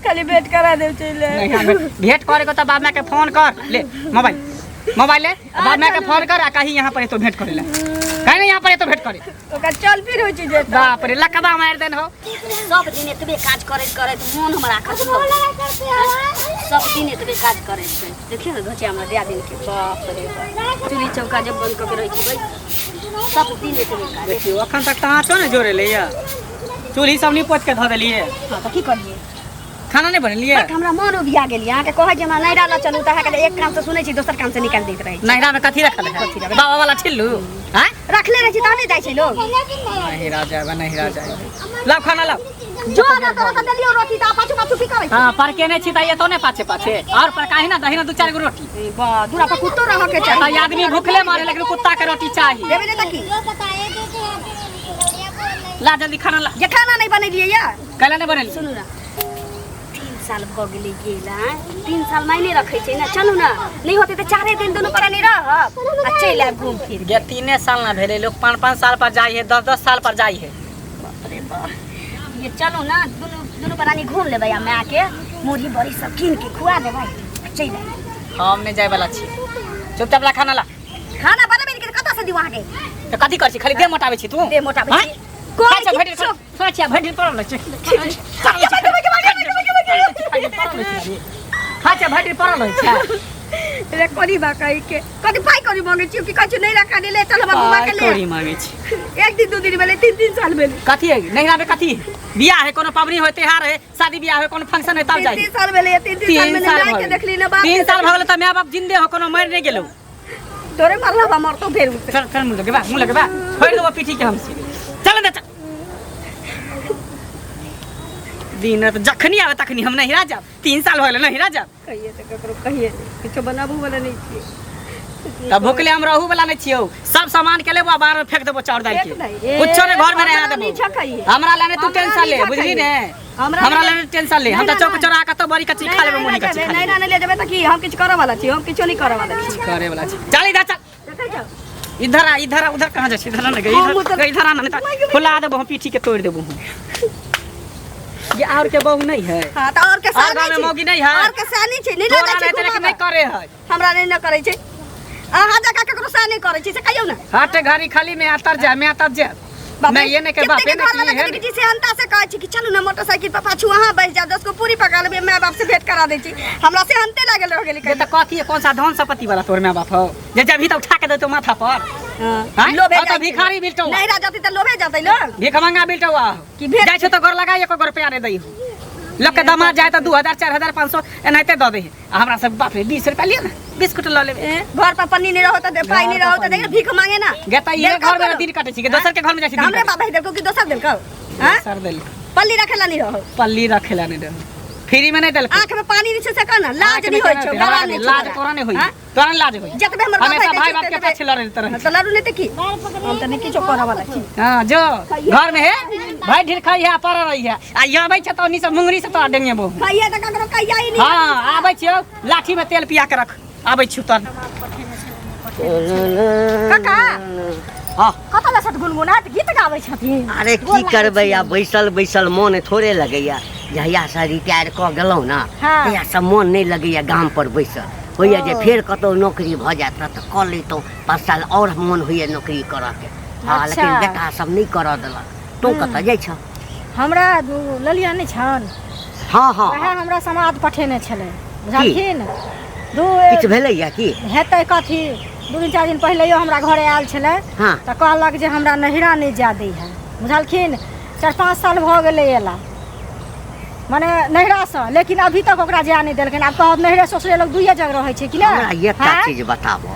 खाली भेंट करा दे चले नहीं भेंट करे को त बाप मां के फोन कर ले मोबाइल ले बाप मां के फोन कर आ कहीं यहां पर तो भेंट करे ले कहीं नहीं यहां पर तो भेंट करे ओका चल फिर हो छी जे बाप रे लकबा मार देन हो सब दिन एतबे काज करैत मन हमरा खत्म सब दिन एतबे काज करैत छै देखियो न घचे हमरा दिया दिन के बाप रे बाप चूल्ही चौका जब बंद क के रहै छी भाई सब दिन एतबे काज देखियो अखन तक कहां छो ने जोरे ले या चूल्ही सब नहीं पोछ के ध देलिए हां त की करिए खाना नहीं बनलिए हमरा मन उबिया गेल यहां के कहै जे हमरा नैरा ल चलू त अहाँ के एक काम से सुनै छी दोसर काम से निकाल दैत रहै नैरा में कथी रखल है बाबा वाला छिल्लू हैं रखले रहै छी तहने जाय छै लोग नहीं राजा नहीं राजा ला खाना ला जो ना तो रख देलियो रोटी त पाछू पाछू पी करे हां पर के नहीं छी त ये तो ने पाछे और पर काहे ना दही ना 2-4 गो रोटी बा दूरा पर कुत्तो रह के चाहिए आदमी भूखले मारे लेकिन कुत्ता के रोटी चाहिए देबे त की ला जल्दी खाना ला ये खाना नहीं बनेलिए या काला नहीं बनेली सुनू ना 3 साल भ गेलै गेला 3 साल मायने रखै छै ना चलू ना नहीं होते त 4 दिन दोनों पर नहीं रह आ चल आब घूम फिर ये 3 साल ना भेले लोग 5-5 साल पर जाई है 10-10 साल पर जाई है बाप रे बाप ये चलू ना दोनों पर घूम लेबै आ मैं के मुरही बड़ी सब कीन के खुआ देबै चल आब हम नहीं जाय वाला छी चुपचाप ला खाना ला खाना बनाबे के कता से दिवा के तो कथी कर छी खाली दे मोटावे छी तू दे मोटाबे छी अच्छा भेड़ी पर ल खाचा भेड़ी पर ल रे कोनी बा कहि के कथी पाई कोनी मांगे छी कि कछु नहीं रखा ले चल बाबा के ले कोरी मांगे छी एक दिन 2 दिन भेले 3 साल भेले कथी है नहीं आबे कथी बियाह है कोनो पबनी होय त्योहार है शादी बियाह है कोनो फंक्शन है तब जाई 3 साल भेले 3 साल में नहीं के देखली ना बाप 3 साल भ गेल त माय बाप जिंदे हो कोनो मर नहीं गेलो तोरे मरला बा मर तो फेर कर मुंह लगे बा फोड़ दो पीठी के हमसे चल दे दिन त जखनी आवे तखनी हम नहीं राजा 3 साल होले नहीं राजा कहिए त ककरो कहिए किछो बनाबू वाला नहीं छी तब भूखले हम रहू वाला नहीं छियो सब सामान के लेबो बाहर में फेंक देबो चाउर दाल के कुछो ने घर में रहा देबो हमरा लाने तू टेंशन ले बुझली ने हमरा लाने टेंशन ले हम त चौक चौरा का तो बड़ी कच्ची खा लेबो मुनी कच्ची नहीं ना ले जेबे त की हम किछ करे वाला छी हम किछो नहीं करे वाला छी करे वाला छी चल इधर चल इधर उधर कहां जा छी इधर ना गई इधर आना नहीं खुला देबो हम पीठी के तोड़ देबो ये और के बहू नहीं है हां त और के सानी में मौगी नहीं है और के सानी छै नहीं लगा छै नहीं करे है हमरा नहीं करे छै अहाँ जका ककरो सानी करे छै से कहियो ना हट घड़ी खाली में आतर जा मैं तब जा मैं ये नहीं के बाप ने की है किसी अंता से कहै छी कि चलू ना मोटरसाइकिल पर पाछू वहां बैठ जा 10 को पूरी पका लेबे मैं बाप से भेंट करा दे छी हमरा से अंते लागल रह गेली ये त कथी है कौन सा धन संपत्ति वाला तोर मैं बाप हो जे जब भी तो उठा के दे तो माथा पर हां लोभे तो भिखारी बिलटो नहीं रा जाती त लोभे जातै लोग भिख मंगा बिलटो कि जाय छ तो घर लगा 1 रुपया नहीं दई लोग के दामाद जाए तो 2000 4000 500 एनाते द दे हमरा सब बाप रे 20 रुपया लिए ना बिस्कुट ल लेबे घर पर पन्नी नहीं रहो त पाई नहीं रहो त देख भीख मांगे ना गेता ये घर में दिन काटे छी के दोसर के घर में जाय छी हमरे बाबा इधर को कि दोसर देल को हां सर देल पल्ली रखेला नहीं रहो पल्ली रखेला नहीं रहो फ्री में नहीं देल आंख में पानी नहीं से का ना लाज नहीं होय छ गला नहीं लाज तोरा नहीं होई तोरा लाज होई जतबे हमर हमेशा भाई बाप के पाछे लड़े तरह तो लड़ू नहीं त की हम त नहीं किछो करे वाला छी हां जो घर में है भाई ढेर खाई है पर रही है आ आबै छ तो नी से मुंगरी से तो डेंगे बो खाइए त ककरो कहिया ही नहीं हां आबै छ लाठी में तेल पिया के रख आबै छ तो काका हां कत लसट गुनगुनात गीत गाबै छथिन अरे की करबै आ बैसल मोन थोड़े लगैया जहिया से रिटायर क गेलौ ना तहिया से मोन नहीं लगैया गाम पर बैसल होइया जे फेर कतौ नौकरी भ जात त क लेतौ 5 साल और मन होइया नौकरी करऽ के हां लेकिन बेटा सब नहीं करऽ देलक तू कत जाय छ हमरा ललिया नहीं छन हां हां वह हमरा समाद पठेने छले बुझलखिन किछ भेलैया की हेतै कथी 2-4 दिन पहले हमरा घरे आयल छले त कहलक जे हमरा नहिरा नहीं जा दै है बुझलखिन 4-5 साल भ गेलै एला माने नहिरा से लेकिन अभी तक ओकरा जा नहीं देलखिन अब कहब नहिरे ससुरे लोग दुइये जगह रहै छै कि ना हमरा एकटा चीज बताबो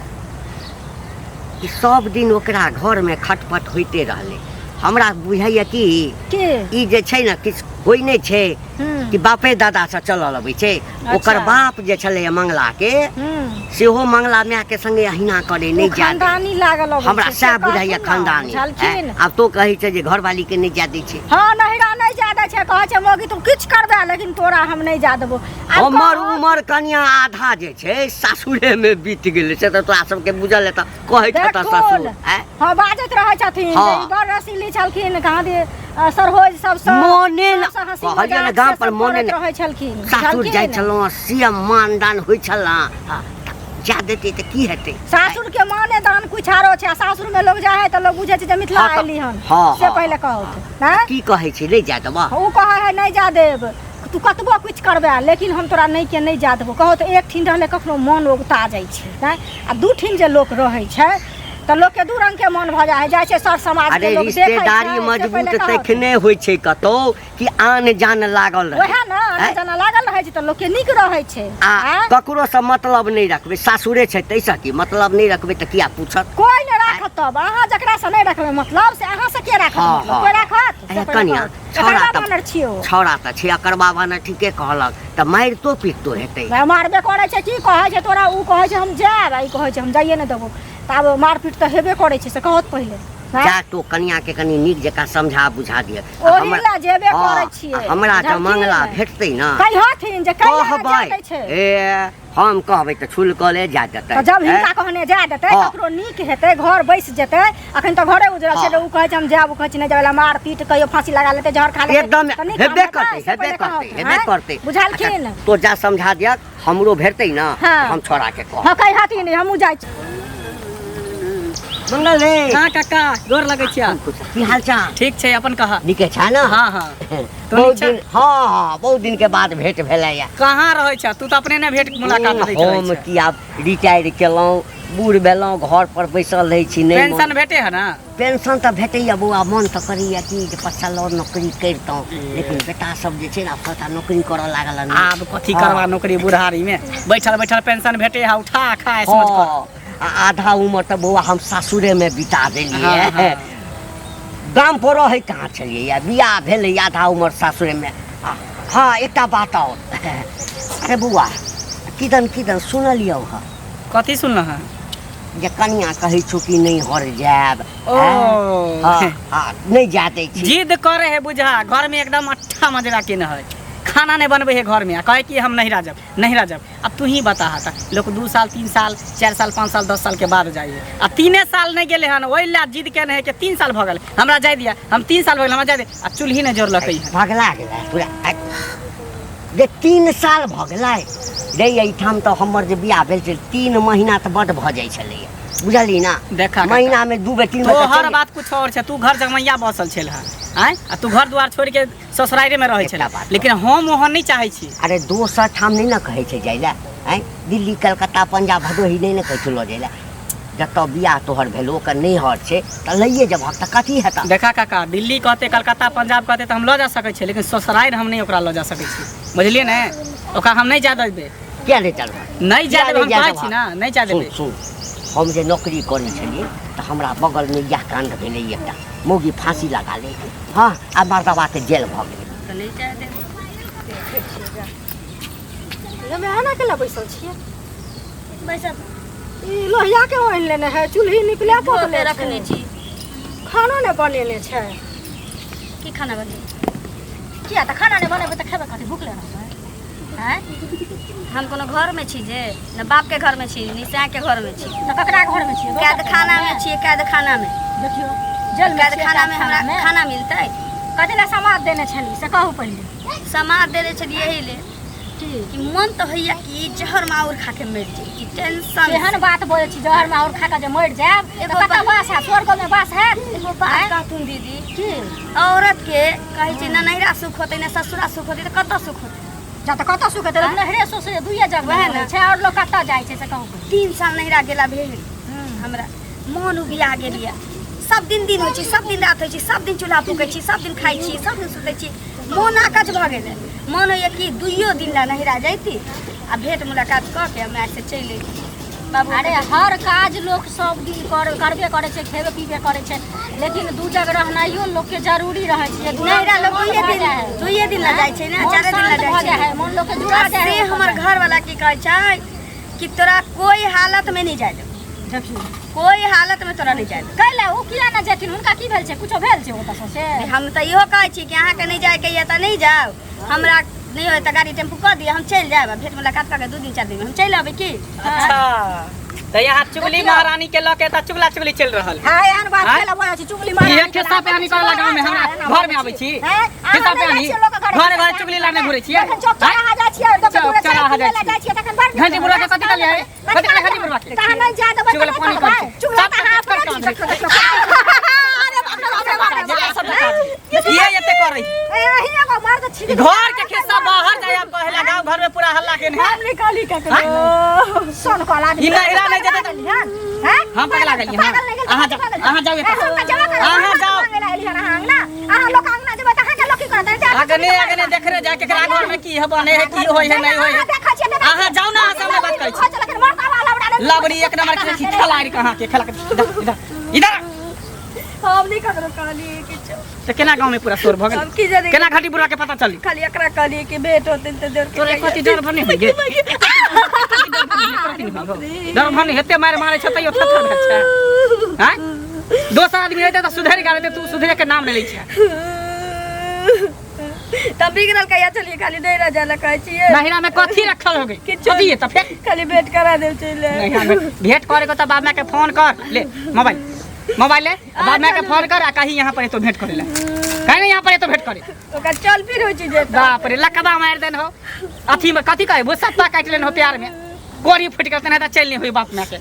कि सब दिन ओकरा घर में खटपट होइते रहले हमरा बुझाइया कि ई जे छै ना किछ होई नहीं छै कि बापे दादा से चलल अबै छै ओकर बाप जे छले मंगला के सेहो मंगला माय के संगे अहिना करे नहीं जा खानदानी लागल हमरा सा बुझाइया खानदानी अब तो कहि छै जे घरवाली के नहीं जा दै छै हां नहिरा नहीं जा दै छै कहै छै मोगी तू किछ करबे लेकिन तोरा हम नहीं जा देबो हमर उमर कन्या आधा जे छै सासुरे में बीत गेल से त तोरा सब के बुझल है त कहै छ त ससुर हां बाजत रहै छथिन जे बड़ रसीली छलखिन कहां दे सरहोज सब मोने न हंसी कहलिए मजाक ने गांव से पर सब मोने करैत न रहै छलखिन सासुर बुझलखिन? जाइ छलहुँ सीएम मानदान होइ छला जा देतै तऽ की हेतै सासुर के माने दान कुछ आरो छै सासुर में लोग जाए है तो लोग बुझे छै जे मिथिला हाँ, आइली हन हाँ, से हाँ, पहले कहत हैं की कहै छी ले जा देबा उ कहे है नहीं जा देब तू कतबो कुछ करबे लेकिन हम तोरा नहीं के नहीं जा देबो कहो तो एक ठिन रहले कखनो मन उगता जाइ छै हैं आ दू ठिन जे लोग रहै छै तो लोग के दू रंग के मन भ जाय जाय छै सर समाज अरे के लोग देखे रिश्तेदारी मजबूत तखने होइ छै कतौ कि आन जान लागल ओहे रहे ना आना जाना लागल रहै छै तो लोग के नीक रहै छै आ ककरो से मतलब नहीं रखबे सासुरे छै तैसा की मतलब नहीं रखबे त किया पूछत कोई नहीं राखत तब अहाँ जकरा से नहीं रखबे मतलब से अहाँ से के राखत हाँ, मतलब हाँ। कोई राखत अरे कनिया छौड़ा बनर छियो छौड़ा त छै अकर बाबा ने ठीके कहलक त मारितो पीटतो हेतै भाई मारबे करे छै की कहै छै तोरा उ कहै छै हम जाब ई कहै छै हम जाइए न देबो त अब मारपीट त हेबे करे छै से कहत पहिले जा तो कनिया के कनी नीक जका समझा बुझा दिए ओही ला जेबे करे छियै हमरा जे मंगला भेटतै न कहि हथिन जे कहि कहबै जाय छै ए हम कहबै त छुल कले जा देतै त जब हिनका कहने जा देतै हाँ। ककरो नीक हेतै घर बैस जेतै अखन त घरे उजरल छै हाँ। उ कहै छै हम जाब उ कहै छै नहीं जाबेला मार पीट कहियो फांसी लगा लेतै जहर खा लेतै एकदम त नीक हेबे काम करतै हेतै, हेबे से करतै पहिले हेबे कहत, करतै बुझलखिन अच्छा, तो जा समझा दिया हमरो भेटतै न हाँ। हम छोड़ा के कह हाँ कहि हथिन हमहूँ जाइ छी मंगल रे हाँ काका गोर लगै छियै की हाल चाल ठीक छै अपन कहा नीके छै न हाँ हाँ बहुत दिन हाँ बहुत दिन के बाद भेंट भेलै या कहाँ रहै छ तू त अपने ने भेट मुलाकात दैत रहै हम छ की आब रिटायर केलहुँ बूढ़ भेलहुँ घर पर बैसल रहै छी नहीं पेंशन भेटे है ना पेंशन तऽ भेटैया बौआ मन तऽ करैया कि जे 5 साल और नौकरी करितहुँ लेकिन बेटा सब जे छै ने आब सबटा नौकरी करऽ लागल हन आब कथी करबा नौकरी बुढ़ारी में बैठल बैठल पेंशन भेटे है उठा खा समझ कर आधा उम्र तऽ बौआ हम सासुरे में बिता देलियै हाँ, हाँ। गाम पर रहै कहाँ छलियै या बियाह भेलै आधा उम्र सासुरे में हाँ एकटा बात और अरे बौआ किदन सुनलियौ हँ कथी सुनल है जे कनिया कहै छौ कि नहीं हर जायब ओ नहीं जा दै छी जिद करे है बुझा घर में एकदम अट्ठा मजरा के न है खाना नहीं बनबे है घर में आ कहे कि हम नहीं राजब अब तू ही बता था लोग 2 साल 3 साल 4 साल 5 साल 10 साल के बाद जाइए आ 3 साल नहीं गेले हन ओहि ला जिद के है कि 3 साल भ गेल हमरा जाय दिया हम 3 साल भ गेल हमरा जाय दे आ चूल्ही ने जोर लकै है भगला गेलै पूरा जे 3 साल भ गेलै रे एहिठाम तऽ हमर जे बियाह भेल छै 3 महीना तऽ बड भ जाइ छलैया बुझली ना देखा महीना में 2 बेर 3 तो बेर हर बात कुछ और छै तू घर जमैया बसल छल है आय आ तू घर द्वार छोड़ के ससुरारे में रहै छल लेकिन हम ओहन नहीं चाहै छी अरे दोसर ठाम नहीं ना कहै छै जाइला आय दिल्ली कलकत्ता पंजाब भदोही नहीं ना कहै छै लो जाइला जतऽ बियाह तोहर भेल ओकर नहीं हर छै तऽ लइए जबहक तऽ कथी हेता देखा काका दिल्ली कहते कलकत्ता पंजाब कहते तो हम लो जा सकै छी लेकिन ससुराल हम नहीं ओकरा लो जा सकै छी बुझलिए ने ओकरा हम नहीं जा देबै क्या नहीं चलबा नहीं जा देबै हम कहै छी ना नहीं जा देबै सुन हम जे नौकरी करै छलियै तऽ हमरा बगल में इएह कांड भेलै एकटा मौगी फांसी लगा ले हाँ आ मर्दबा के जेल भऽ गेलै तो नहीं जाए दे हमे एना केला बैसल छियै बैसा ई लोहिया के ओढ़ लेने है चूल्ही निकले धो पोतले के रखने छी खाना ने बनेने छै की खाना बने किया तऽ खाना ने बनेबै तऽ खेबे कथी भूखले रहबै हैं हम कोनो घर में छी जे न बाप के घर में छी न सैया के घर में छी तऽ ककरा घर में छियै कैद खाना में छी कैद खाना में देखियो जेल में कैद छियै, खाना में कैद हमरा खाना मिलतै कथी ला समाद देने छली से कहू पहिले समाद देने छलिए यही ले की कि मन तो होइया कि जहर माउर खा के मर जाई कि टेंशन एहन बात बोलै छी जहर में और खा के जे मर जाएब एगो तऽ कतऽ बास है स्वर्ग में बास है एगो बात कहतुन दीदी की औरत के कहे छी न नैहरा सुख होते न ससुरा सुख होते तो कतऽ सुख होते जा तऽ कतऽ सुख हेतै नहरे सो से दुइये जगह वएह है ने। छै और लोग कतऽ जाइ छै से कहू पहिले 3 साल नैहरा गेला भेल हमरा मन उबिया गेलिया सब दिन होइ छी सब दिन रात होइ छी सब दिन चूल्हा फूकै छी सब दिन खाइ छी सब दिन सुतै छी मन आकच भऽ गेलै मन होइए कि 2 दिन ला नैहरा जैती आ भेंट मुलाकात कऽ के हमरा से चलि अइती बाबू अरे हर काज लोग सब दिन करबे करे छै खेबे पीबे करे छै लेकिन दू जगह रहनाइयो लोग के जरूरी रहे छै नैहरा लोग 2 दिन ला जाइ छै ना 4 दिन ला जाइ छै मन लोग के जुड़ा से जाए हमर घर वाला की कहै छै कि तोरा कोई हालत में नहीं जाए देखियो कोई हालत में तोरा नहीं जाए कैले ओ किया ना जेथिन हुनका की भेल छै कुछो भेल छै ओतऽ से हम तऽ इहो कहै छी कि अहाँके नहीं जाए के ये तऽ नहीं जाओ हमरा नहीं हो तो गाड़ी टेम्पू कर दिया हम चल जाए भेंट मुलाकात करके 2 दिन 4 दिन में हम चल आबे की अच्छा तो यहाँ चुगली महारानी के लके त चुगला चुगली चल रहल हां एहन बात केला बोलै छी चुगली मार ये खिस्सा पे आनी कर लगा में हमरा घर में आबै छी खिस्सा पे आनी घर घर चुगली लाने घुरै छी चौक जा छियै चौक जा छियै तखन बार घंटी बुरा के कथि कलियै कथि कलियै घंटी बुरा के कहां नहीं जा देबै चुगला पानी कर चुगला ये एते कर रही एही एगो मर्द छी घर के खिस्सा बाहर जाया पहले गांव घर में पूरा हल्ला के नहीं हम निकाली का सोन को आदमी ई नहिरा नहीं जेते हैं हम पगला गेली हां अहाँ जाओ अहाँ जाओ अहाँ लोग अंगना जेबै त अहाँ के लोग की करत आगने देख रे जाके केकरा घर में की बने है की होय है नहीं होय है अहाँ जाओ ना सामने बात करै छी लबड़ी एक नंबर के खिलाड़ी कहां के खेला इधर इधर हम नहीं ककरो कहलिए कि तो केना गांव में पूरा शोर भ गेल केना घाटी बुरा के पता चली खाली एकरा कहलिए कि भेंट होते त देर तोरे कथि डर भने हो गे डर भने हेते मार मारे छ तइयो थथर भे छ हैं दोसर आदमी रहते त सुधर गाले तू सुधरे के नाम ले लै छ तब बिगड़ल कहिया चलिए खाली नहिरा जाला कहै छियै नहिरा में कथि रखल हो गई कथि है त फेक खाली भेंट करा देल चले नहिरा में भेंट करे को त बाप मां के फोन कर ले मोबाइल ले बाप मां के फोन कर आ कहीं यहां पर तो भेंट करे ले कहीं यहां पर तो भेंट करे ओका चल फिर हो छी जे बाप रे लकबा मार देन हो अथी में कथि कहे वो सत्ता काट लेन हो प्यार में कोरी फुट करते नहीं त चल नहीं होई बाप मां के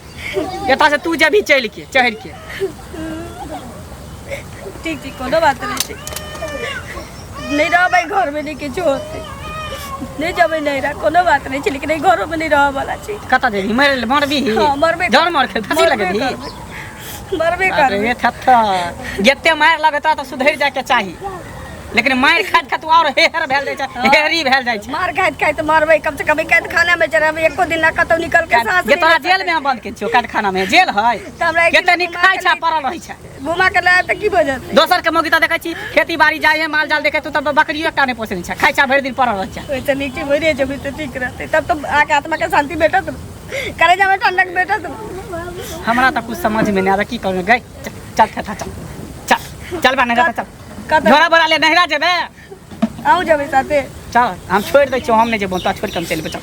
एता से तू जे भी चल के चढ़ के ठीक ठीक कोनो बात नहीं छै नहीं रहबै घर में नहीं किछु होते नहीं जबै नहीं रह कोनो बात नहीं छै लेकिन घरों में नहीं रह वाला छै कता देबी मरबी हां मरबे जड़ मर के फांसी लगेबी मरबे कर ये थत्था जत्ते मार लगता तो सुधर जाय के चाही लेकिन मार खात खात और हेहर भेल जाय छै हेहरी भेल जाय छै मार खात खात मरबै कम से कम कैद खाना में चरबै एको दिन ना कतौ निकल के सांस ये तोरा जेल में बंद के छियो कैद खाना में जेल है केते नि खाय छा पड़ल रहै छै घुमा के लायब त की भ जत दोसर के मोगी त देखै छी खेती बाड़ी जाय है माल जाल देखे तू तब बकरियो एकटा नै पोसै छै खाय छा भरि दिन पड़ल रहै छै ओइ त नीचे भरे जब त ठीक रहते तब तो आके आत्मा के शांति भेटत करे जामे ठंडक भेटत हमरा त कुछ समझ में नहीं आवे की करू गई चल चल चल चल बा नहिरा चल झोरा बोरा ले नहिरा जेबे आऊ जबे साथे चल हम छोड़ दै छियो हम नहीं जेबो त छोड़ के हम चलबे चल